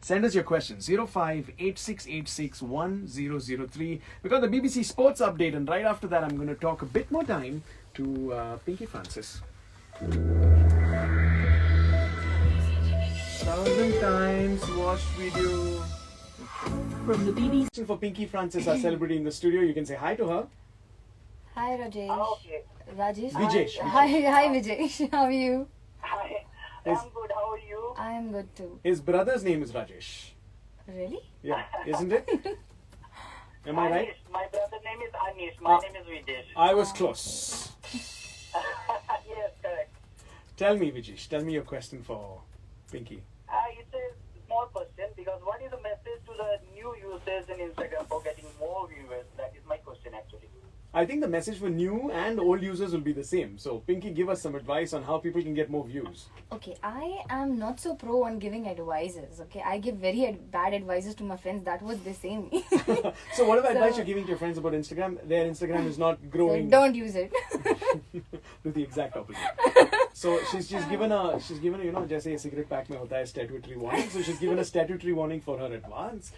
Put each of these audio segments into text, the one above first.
Send us your questions 0586861003. We got the BBC Sports Update, and right after that, I'm going to talk a bit more time to Pinky Francis. 1,000 times watched video From the BBC. for Pinky Francis, our celebrity in the studio. You can say hi to her. Hi Rajesh. Okay. Rajesh. Vijesh. Hi Vijesh. How are you? Hi. Yes. I'm good. How are you? I am good too. His brother's name is Rajesh. Really? Yeah, isn't it? Am I right? Anish. My brother's name is Anish. My name is Videsh. I was close. Yes, correct. Tell me, Vijesh, tell me your question for Pinky. It's a small question because what is the message to the new users in Instagram for getting more viewers? That is my question actually. I think the message for new and old users will be the same. So, Pinky, give us some advice on how people can get more views. Okay, I am not so pro on giving advices. Okay, I give very bad advices to my friends. That was they say me. So, whatever advice So- you're giving to your friends about Instagram, their Instagram is not So growing. don't use it. Do the exact opposite. So she's given a you know जैसे ये cigarette pack में होता है statutory warning. So she's given a statutory warning for her advice.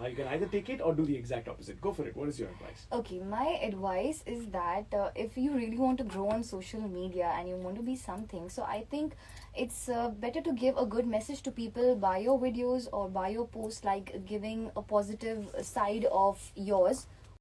You can either take it or do the exact opposite. Go for it. What is your advice? Okay, my advice is that if you really want to grow on social media and you want to be something, so I think it's better to give a good message to people by your videos or by your posts, like giving a positive side of yours.